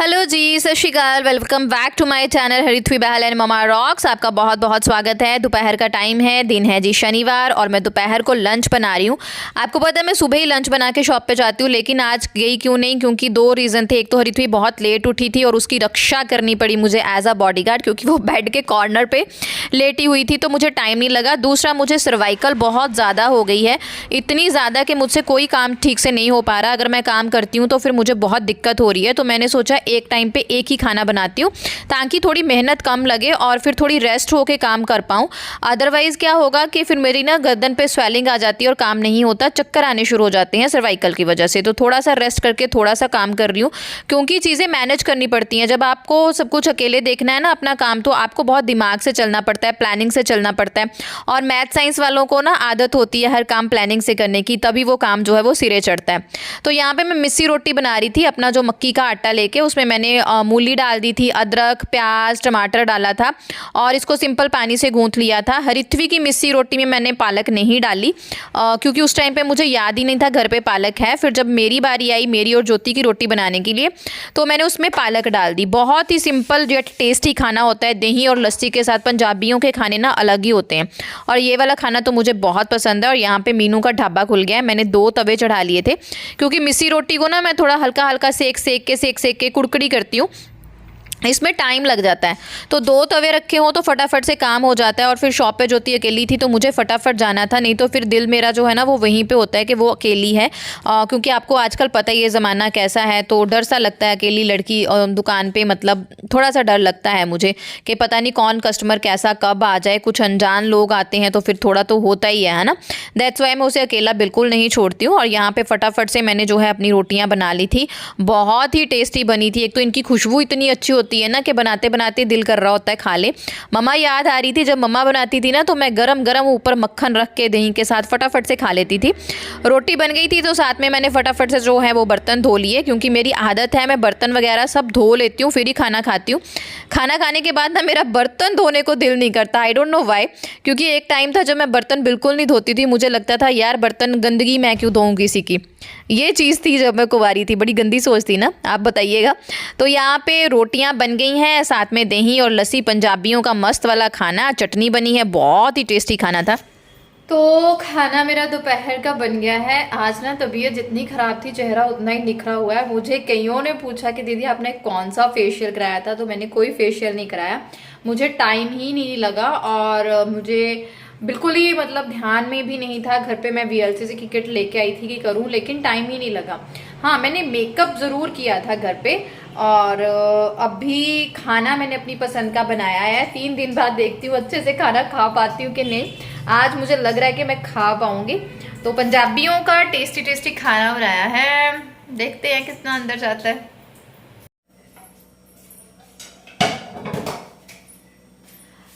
Hello जी, सत श्री अकाल। Welcome back to my channel Harithvi Bahal and mama rocks. आपका बहुत बहुत स्वागत है। दोपहर का टाइम है, दिन है जी शनिवार, और मैं दोपहर को लंच बना रही हूँ। आपको पता है मैं सुबह ही लंच बना के शॉप पे जाती हूँ, लेकिन आज गई क्यों नहीं, क्योंकि दो रीज़न थे। एक तो हरिथ्वी बहुत लेट उठी थी और उसकी रक्षा करनी पड़ी मुझे एज अ बॉडीगार्ड, क्योंकि वो बेड के कॉर्नर पर लेटी हुई थी, तो मुझे टाइम नहीं लगा। दूसरा, मुझे सर्वाइकल बहुत ज़्यादा हो गई है, इतनी ज़्यादा कि मुझसे कोई काम ठीक से नहीं हो पा रहा। अगर मैं काम करती हूँ तो फिर मुझे बहुत दिक्कत हो रही है, तो मैंने सोचा एक टाइम पे एक ही खाना बनाती हूँ, ताकि थोड़ी मेहनत कम लगे और फिर थोड़ी रेस्ट होके काम कर पाऊँ। अदरवाइज़ क्या होगा कि फिर मेरी ना गर्दन पे स्वेलिंग आ जाती है और काम नहीं होता, चक्कर आने शुरू हो जाते हैं सर्वाइकल की वजह से। तो थोड़ा सा रेस्ट करके थोड़ा सा काम कर रही हूँ, क्योंकि चीज़ें मैनेज करनी पड़ती हैं। जब आपको सब कुछ अकेले देखना है ना अपना काम, तो आपको बहुत दिमाग से चलना पड़ता है, प्लानिंग से चलना पड़ता है। और मैथ साइंस वालों को ना आदत होती है हर काम प्लानिंग से करने की, तभी वो काम जो है वो सिरे चढ़ता है। तो यहाँ पे मैं मिस्सी रोटी बना रही थी, अपना जो मक्की का आटा लेके उसमें मैंने मूली डाल दी थी, अदरक प्याज टमाटर डाला था और इसको सिंपल पानी से गूंथ लिया था। हरिथ्वी की मिस्सी रोटी में मैंने पालक नहीं डाली, क्योंकि उस टाइम पे मुझे याद ही नहीं था घर पे पालक है। फिर जब मेरी बारी आई, मेरी और ज्योति की रोटी बनाने के लिए, तो मैंने उसमें पालक डाल दी। बहुत ही सिंपल जो टेस्टी खाना होता है, दही और लस्सी के साथ। पंजाबियों के खाने ना अलग ही होते हैं, और ये वाला खाना तो मुझे बहुत पसंद है। और यहाँ पे मीनू का ढाबा खुल गया है, मैंने 2 तवे चढ़ा लिए थे, क्योंकि मिस्सी रोटी को ना मैं थोड़ा हल्का हल्का सेक के कुड़कड़ी करती हूँ, इसमें टाइम लग जाता है। तो 2 तवे रखे हों तो फटाफट से काम हो जाता है। और फिर शॉप पे ज्योति अकेली थी, तो मुझे फटाफट जाना था, नहीं तो फिर दिल मेरा जो है ना वो वहीं पे होता है कि वो अकेली है। क्योंकि आपको आजकल पता ही है ज़माना कैसा है, तो डर सा लगता है अकेली लड़की दुकान पे, मतलब थोड़ा सा डर लगता है मुझे कि पता नहीं कौन कस्टमर कैसा कब आ जाए। कुछ अनजान लोग आते हैं तो फिर थोड़ा तो होता ही है ना। दैट्स वाई मैं उसे अकेला बिल्कुल नहीं छोड़ती हूँ। और यहाँ पर फटाफट से मैंने जो है अपनी रोटियाँ बना ली थी। बहुत ही टेस्टी बनी थी। एक तो इनकी खुशबू इतनी अच्छी होती है ना कि बनाते बनाते दिल कर रहा होता है खा ले। मम्मा याद आ रही थी, जब मम्मा बनाती थी ना तो मैं गरम गरम ऊपर मक्खन रख के दही के साथ फटाफट से खा लेती थी। रोटी बन गई थी तो साथ में मैंने फटाफट से जो है वो बर्तन धो लिए, क्योंकि मेरी आदत है मैं बर्तन वगैरह सब धो लेती हूँ, फिर ही खाना खाती हूँ। खाना खाने के बाद ना मेरा बर्तन धोने को दिल नहीं करता, आई डोंट नो वाई। क्योंकि एक टाइम था जब मैं बर्तन बिल्कुल नहीं धोती थी, मुझे लगता था यार बर्तन गंदगी मैं क्यों धोऊँ किसी की। ये चीज़ थी जब मैं कुंवारी थी, बड़ी गंदी सोच थी ना, आप बताइएगा। तो यहाँ पे रोटियाँ बन गई हैं, साथ में दही और लस्सी, पंजाबियों का मस्त वाला खाना, चटनी बनी है, बहुत ही टेस्टी खाना था। तो खाना मेरा दोपहर का बन गया है। आज ना तबीयत जितनी ख़राब थी, चेहरा उतना ही निखरा हुआ है। मुझे कईयों ने पूछा कि दीदी आपने कौन सा फेशियल कराया था, तो मैंने कोई फेशियल नहीं कराया, मुझे टाइम ही नहीं लगा। और मुझे बिल्कुल ही मतलब ध्यान में भी नहीं था। घर पे मैं VLCC की किट लेके आई थी कि करूं, लेकिन टाइम ही नहीं लगा। हाँ, मैंने मेकअप ज़रूर किया था घर पे। और अभी खाना मैंने अपनी पसंद का बनाया है। 3 दिन बाद देखती हूँ अच्छे से खाना खा पाती हूँ कि नहीं। आज मुझे लग रहा है कि मैं खा पाऊंगी। तो पंजाबियों का टेस्टी टेस्टी खाना बनाया है, देखते हैं कितना अंदर जाता है।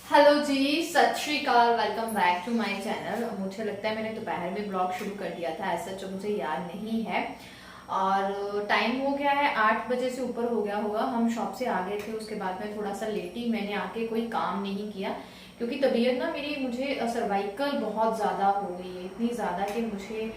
हेलो जी, सत श्री अकाल, welcome back to my channel. मुझे लगता है मैंने दोपहर में ब्लॉग शुरू कर दिया था, ऐसा जो मुझे याद नहीं है। और टाइम हो गया है 8 बजे से ऊपर हो गया होगा। हम शॉप से आ गए थे, उसके बाद में थोड़ा सा लेटी, मैंने आके कोई काम नहीं किया, क्योंकि तबीयत ना मेरी, मुझे सर्वाइकल बहुत ज़्यादा हो गई है, इतनी ज़्यादा कि मुझे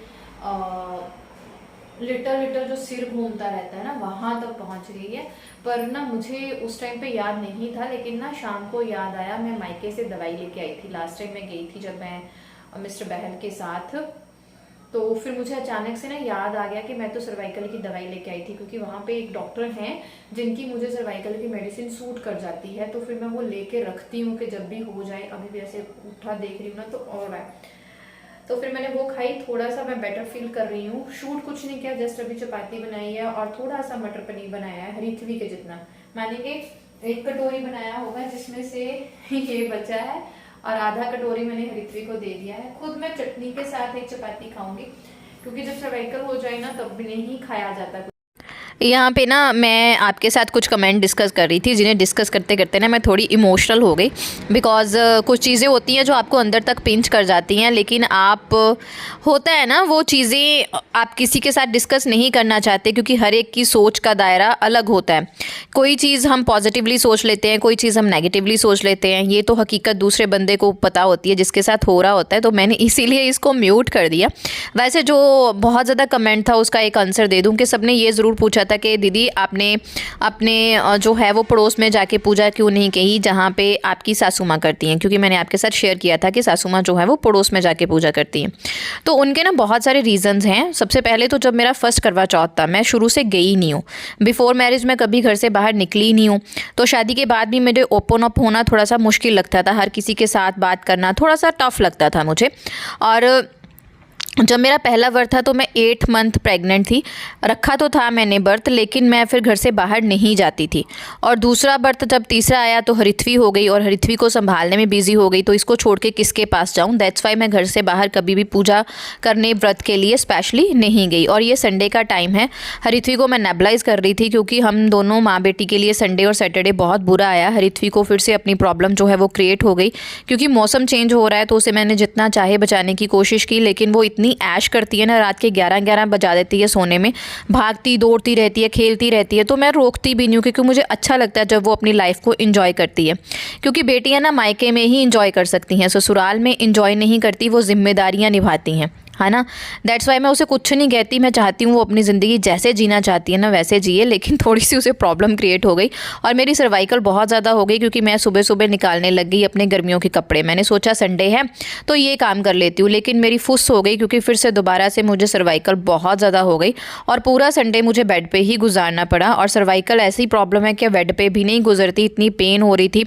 लिटर जो सिर घूमता रहता है ना, वहां तक पहुंच गई है। पर ना मुझे उस टाइम पे याद नहीं था, लेकिन ना शाम को याद आया। मैं मायके से दवाई लेके आई थी, लास्ट टाइम मैं गई थी जब मैं मिस्टर बहल के साथ। तो फिर मुझे अचानक से ना याद आ गया कि मैं तो सर्वाइकल की दवाई लेके आई थी, क्योंकि वहाँ पे एक डॉक्टर हैं जिनकी मुझे सर्वाइकल की मेडिसिन सूट कर जाती है। तो फिर मैं वो लेके रखती हूँ कि जब भी हो जाए। अभी भी ऐसे उठा देख रही हूँ ना तो और है। तो फिर मैंने वो खाई, थोड़ा सा मैं बेटर फील कर रही हूँ। शूट कुछ नहीं किया, जस्ट अभी चपाती बनाई है और थोड़ा सा मटर पनीर बनाया है, हरिथ्वी के जितना। मानेंगे 1 कटोरी बनाया होगा, जिसमें से ये बचा है, और आधा कटोरी मैंने हरिथ्वी को दे दिया है। खुद मैं चटनी के साथ एक चपाती खाऊंगी, क्योंकि जब सर्वाइकल हो जाए ना तब भी नहीं खाया जाता। यहाँ पे ना मैं आपके साथ कुछ कमेंट डिस्कस कर रही थी, जिन्हें डिस्कस करते करते ना मैं थोड़ी इमोशनल हो गई। बिकॉज़ कुछ चीज़ें होती हैं जो आपको अंदर तक पिंच कर जाती हैं, लेकिन आप होता है ना वो चीज़ें आप किसी के साथ डिस्कस नहीं करना चाहते, क्योंकि हर एक की सोच का दायरा अलग होता है। कोई चीज़ हम पॉजिटिवली सोच लेते हैं, कोई चीज़ हम नेगेटिवली सोच लेते हैं, ये तो हकीकत दूसरे बंदे को पता होती है जिसके साथ हो रहा होता है। तो मैंने इसीलिए इसको म्यूट कर दिया। वैसे जो बहुत ज़्यादा कमेंट था उसका एक आंसर दे दूं कि सबने ये ज़रूर पूछा था कि दीदी आपने अपने जो है वो पड़ोस में जाके पूजा क्यों नहीं की जहाँ पे आपकी सासू माँ करती हैं, क्योंकि मैंने आपके साथ शेयर किया था कि सासू माँ जो है वो पड़ोस में जाके पूजा करती हैं। तो उनके ना बहुत सारे रीज़न्स हैं। सबसे पहले तो जब मेरा फर्स्ट करवा चौथ था, मैं शुरू से गई नहीं हूँ। बिफोर मैरिज मैं कभी घर से बाहर निकली नहीं हूँ। तो शादी के बाद भी मुझे ओपन अप होना थोड़ा सा मुश्किल लगता था, हर किसी के साथ बात करना थोड़ा सा टफ लगता था मुझे। और जब मेरा पहला व्रत था तो मैं 8 मंथ प्रेग्नेंट थी। रखा तो था मैंने व्रत, लेकिन मैं फिर घर से बाहर नहीं जाती थी। और दूसरा व्रत जब तीसरा आया तो हरिथवी हो गई, और हरिथवी को संभालने में बिजी हो गई, तो इसको छोड़ के किसके पास जाऊं। दैट्स वाई मैं घर से बाहर कभी भी पूजा करने व्रत के लिए स्पेशली नहीं गई। और ये संडे का टाइम है। हरिथवी को मैं नेबलाइज कर रही थी क्योंकि हम दोनों माँ बेटी के लिए संडे और सैटरडे बहुत बुरा आया। हरिथवी को फिर से अपनी प्रॉब्लम जो है वो क्रिएट हो गई, क्योंकि मौसम चेंज हो रहा है। तो उसे मैंने जितना चाहे बचाने की कोशिश की, लेकिन वो इतनी ऐश करती है ना, रात के 11-11 बजा देती है सोने में, भागती दौड़ती रहती है, खेलती रहती है। तो मैं रोकती भी नहीं हूँ, क्योंकि मुझे अच्छा लगता है जब वो अपनी लाइफ को एंजॉय करती है। क्योंकि बेटियां ना मायके में ही एंजॉय कर सकती हैं, ससुराल में एंजॉय नहीं करती, वो जिम्मेदारियां निभाती हैं, है ना। दैट्स वाई मैं उसे कुछ नहीं कहती। मैं चाहती हूँ वो अपनी ज़िंदगी जैसे जीना चाहती है ना वैसे जिए, लेकिन थोड़ी सी उसे प्रॉब्लम क्रिएट हो गई और मेरी सर्वाइकल बहुत ज़्यादा हो गई, क्योंकि मैं सुबह सुबह निकालने लग गई अपने गर्मियों के कपड़े। मैंने सोचा संडे है तो ये काम कर लेती हूँ, लेकिन मेरी फुस हो गई, क्योंकि फिर से दोबारा से मुझे सर्वाइकल बहुत ज़्यादा हो गई और पूरा संडे मुझे बेड पर ही गुजारना पड़ा। और सर्वाइकल ऐसी प्रॉब्लम है कि बेड पर भी नहीं गुजरती, इतनी पेन हो रही थी।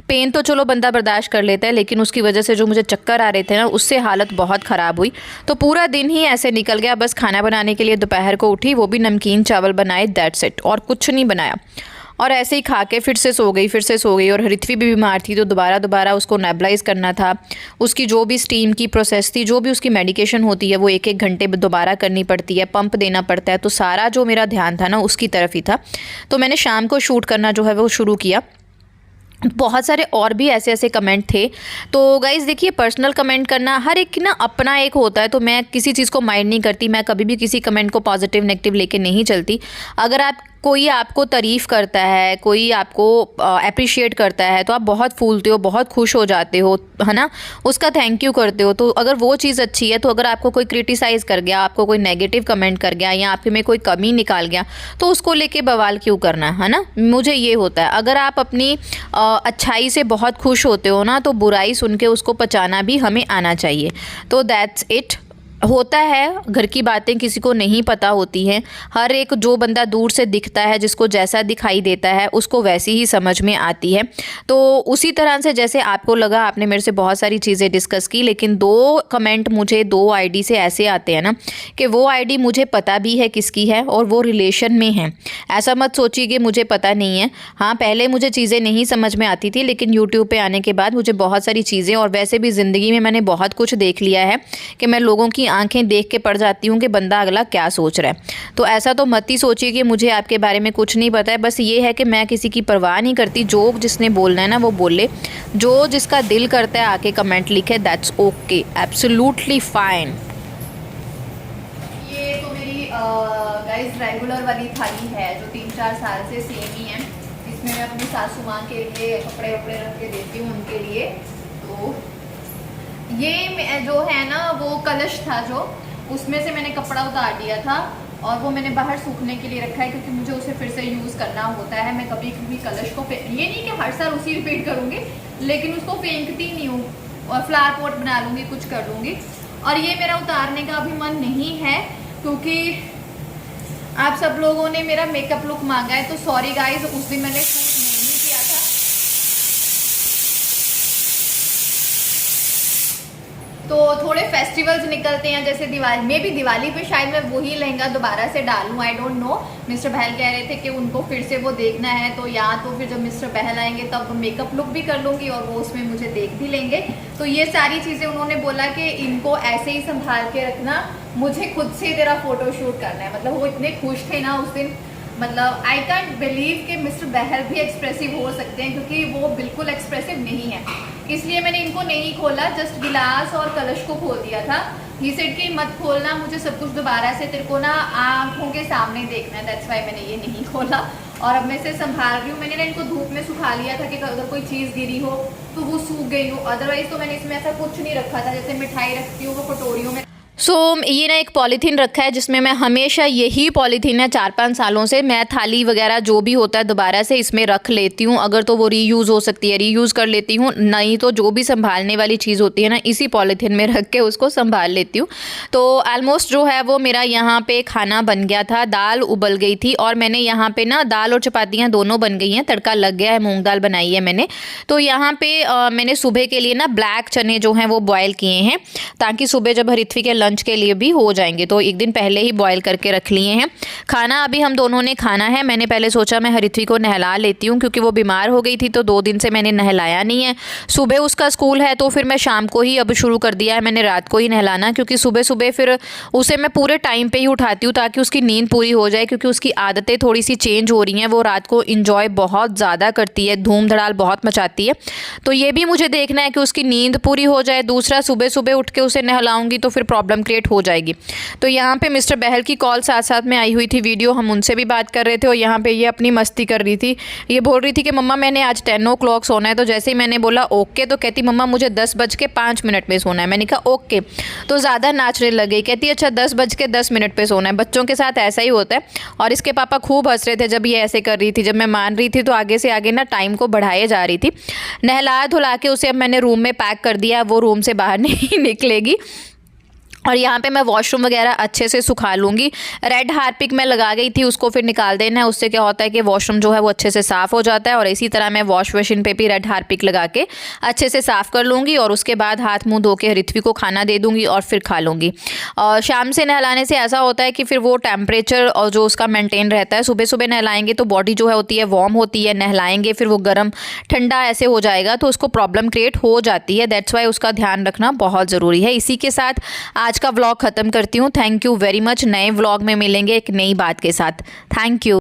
पेन तो चलो बंदा बर्दाश्त कर लेता है, लेकिन उसकी वजह से जो मुझे चक्कर आ रहे थे ना, उससे हालत बहुत ख़राब हुई। तो पूरा दिन ही ऐसे निकल गया। बस खाना बनाने के लिए दोपहर को उठी, वो भी नमकीन चावल बनाए, दैट्स इट, और कुछ नहीं बनाया। और ऐसे ही खा के फिर से सो गई। और हरिथवी भी बीमार थी, तो दोबारा उसको नेबलाइज करना था। उसकी जो भी स्टीम की प्रोसेस थी, जो भी उसकी मेडिकेशन होती है, वो 1-1 घंटे दोबारा करनी पड़ती है, पंप देना पड़ता है। तो सारा जो मेरा ध्यान था ना उसकी तरफ ही था। तो मैंने शाम को शूट करना जो है वो शुरू किया। बहुत सारे और भी ऐसे ऐसे कमेंट थे। तो गाइज़ देखिए, पर्सनल कमेंट करना हर एक की ना अपना एक होता है, तो मैं किसी चीज़ को माइंड नहीं करती। मैं कभी भी किसी कमेंट को पॉजिटिव नेगेटिव लेके नहीं चलती। अगर आप कोई आपको तारीफ़ करता है, कोई आपको अप्रिशिएट करता है, तो आप बहुत फूलते हो, बहुत खुश हो जाते हो, है ना, उसका थैंक यू करते हो। तो अगर वो चीज़ अच्छी है, तो अगर आपको कोई क्रिटिसाइज़ कर गया, आपको कोई नेगेटिव कमेंट कर गया या आपके में कोई कमी निकाल गया, तो उसको लेके बवाल क्यों करना, है ना। मुझे ये होता है, अगर आप अपनी अच्छाई से बहुत खुश होते हो ना, तो बुराई सुन के उसको पचाना भी हमें आना चाहिए। तो दैट्स इट। होता है, घर की बातें किसी को नहीं पता होती हैं। हर एक जो बंदा दूर से दिखता है, जिसको जैसा दिखाई देता है, उसको वैसी ही समझ में आती है। तो उसी तरह से जैसे आपको लगा, आपने मेरे से बहुत सारी चीज़ें डिस्कस की, लेकिन 2 कमेंट मुझे 2 आईडी से ऐसे आते हैं ना कि वो आईडी मुझे पता भी है किसकी है और वो रिलेशन में है। ऐसा मत सोचिए कि मुझे पता नहीं है। हाँ, पहले मुझे चीज़ें नहीं समझ में आती थी, लेकिन यूट्यूब पर आने के बाद मुझे बहुत सारी चीज़ें, और वैसे भी ज़िंदगी में मैंने बहुत कुछ देख लिया है कि मैं लोगों की आंखें देख के पड़ जाती हूँ कि बंदा अगला क्या सोच रहा है। तो ऐसा तो मत ही सोचिए कि मुझे आपके बारे में कुछ नहीं पता है। बस ये है कि मैं किसी की परवाह नहीं करती। जो जिसने बोलना है ना वो बोले, जो जिसका दिल करता है आके कमेंट लिखे, दैट्स ओके, एब्सोल्युटली फाइन। ये तो मेरी गाइस रेगुलर वाली थाली है जो 3-4 साल से सेम ही है। इसमें मैं अपनी सासू माँ के लिए कपड़े वपड़े रख के देती हूँ उनके लिए। तो ये जो है ना वो कलश था, जो उसमें से मैंने कपड़ा उतार दिया था और वो मैंने बाहर सूखने के लिए रखा है, क्योंकि मुझे उसे फिर से यूज़ करना होता है। मैं कभी कभी कलश को ये नहीं कि हर साल उसी रिपीट करूँगी, लेकिन उसको फेंकती नहीं हूँ और फ्लावर पॉट बना लूँगी, कुछ कर लूँगी। और ये मेरा उतारने का अभी मन नहीं है, क्योंकि आप सब लोगों ने मेरा मेकअप लुक मांगा है। तो सॉरी गाइज, उस दिन मैंने तो थोड़े फेस्टिवल्स निकलते हैं, जैसे दिवाली में भी, दिवाली पे शायद मैं वही लहंगा दोबारा से डालूं, आई डोंट नो। मिस्टर बहल कह रहे थे कि उनको फिर से वो देखना है, तो या तो फिर जब मिस्टर बहल आएंगे तब मेकअप लुक भी कर लूँगी और वो उसमें मुझे देख भी लेंगे। तो ये सारी चीज़ें उन्होंने बोला कि इनको ऐसे ही संभाल के रखना, मुझे खुद से तेरा फोटो शूट करना है। मतलब वो इतने खुश थे ना उस दिन, मतलब आई कैंट बिलीव कि मिस्टर बहल भी एक्सप्रेसिव हो सकते हैं, क्योंकि वो बिल्कुल एक्सप्रेसिव नहीं है। इसलिए मैंने इनको नहीं खोला, जस्ट गिलास और कलश को खोल दिया था। ही सेड कि मत खोलना, मुझे सब कुछ दोबारा से तेरे को ना आंखों के सामने देखना है, दैट्स वाई मैंने ये नहीं खोला। और अब मैं इसे संभाल रही हूँ। मैंने ना इनको धूप में सुखा लिया था कि अगर कोई चीज़ गिरी हो तो वो सूख गई हो, अदरवाइज तो मैंने इसमें ऐसा कुछ नहीं रखा था। जैसे मिठाई रखती हूँ वो कटोरियों में। ये ना एक पॉलीथीन रखा है जिसमें मैं हमेशा, यही पॉलीथीन है 4-5 सालों से, मैं थाली वगैरह जो भी होता है दोबारा से इसमें रख लेती हूँ। अगर तो वो रीयूज़ हो सकती है रीयूज़ कर लेती हूँ, नहीं तो जो भी संभालने वाली चीज़ होती है ना इसी पॉलीथीन में रख के उसको संभाल लेती हूँ। तो ऑलमोस्ट जो है वो मेरा यहाँ पे खाना बन गया था। दाल उबल गई थी और मैंने यहाँ पे ना दाल और चपातियाँ दोनों बन गई हैं, तड़का लग गया है, मूँग दाल बनाई है मैंने। तो यहाँ पे मैंने सुबह के लिए ना ब्लैक चने जो हैं वो बॉयल किए हैं ताकि सुबह जब हरित्वी के लंच के लिए भी हो जाएंगे। तो एक दिन पहले ही बॉयल करके रख लिए हैं। खाना अभी हम दोनों ने खाना है। मैंने पहले सोचा मैं हरित्वी को नहला लेती हूँ क्योंकि वो बीमार हो गई थी, तो 2 दिन से मैंने नहलाया नहीं है। सुबह उसका स्कूल है तो फिर मैं शाम को ही अब शुरू कर दिया है मैंने रात को ही नहलाना, क्योंकि सुबह सुबह फिर उसे मैं पूरे टाइम पे ही उठाती हूँ ताकि उसकी नींद पूरी हो जाए, क्योंकि उसकी आदतें थोड़ी सी चेंज हो रही हैं। वो रात को इंजॉय बहुत ज़्यादा करती है, धूम धड़ाल बहुत मचाती है। तो ये भी मुझे देखना है कि उसकी नींद पूरी हो जाए। दूसरा, सुबह सुबह उठ के उसे नहलाऊंगी तो फिर प्रॉब्लम क्रिएट हो जाएगी। तो यहाँ पे मिस्टर बहल की कॉल साथ साथ में आई हुई थी वीडियो, हम उनसे भी बात कर रहे थे और यहाँ पे ये अपनी मस्ती कर रही थी। ये बोल रही थी कि मम्मा मैंने आज 10 o'clock सोना है। तो जैसे ही मैंने बोला ओके तो कहती मम्मा मुझे 10:05 में सोना है। मैंने कहा ओके, तो ज़्यादा नाचने लग गई। कहती अच्छा 10:10 पे सोना है। बच्चों के साथ ऐसा ही होता है। और इसके पापा खूब हंस रहे थे जब ये ऐसे कर रही थी। जब मैं मान रही थी तो आगे से आगे ना टाइम को बढ़ाए जा रही थी। नहला धुला के उसे अब मैंने रूम में पैक कर दिया, वो रूम से बाहर नहीं निकलेगी। और यहाँ पे मैं वॉशरूम वगैरह अच्छे से सुखा लूँगी। रेड हार्पिक मैं लगा गई थी, उसको फिर निकाल देना है। उससे क्या होता है कि वॉशरूम जो है वो अच्छे से साफ़ हो जाता है। और इसी तरह मैं वॉश मशीन पे भी रेड हार्पिक लगा के अच्छे से साफ़ कर लूँगी और उसके बाद हाथ मुँह धो के हरित्वी को खाना दे दूँगी और फिर खा लूँगी। और शाम से नहलाने से ऐसा होता है कि फिर वो टेम्परेचर और जो उसका मेंटेन रहता है। सुबह सुबह नहलाएंगे तो बॉडी जो है होती है वार्म होती है, नहलाएंगे फिर वो गर्म ठंडा ऐसे हो जाएगा तो उसको प्रॉब्लम क्रिएट हो जाती है। दैट्स वाई उसका ध्यान रखना बहुत ज़रूरी है। इसी के साथ आज का व्लॉग ख़त्म करती हूँ। Thank you very much. नए व्लॉग में मिलेंगे एक नई बात के साथ। Thank you.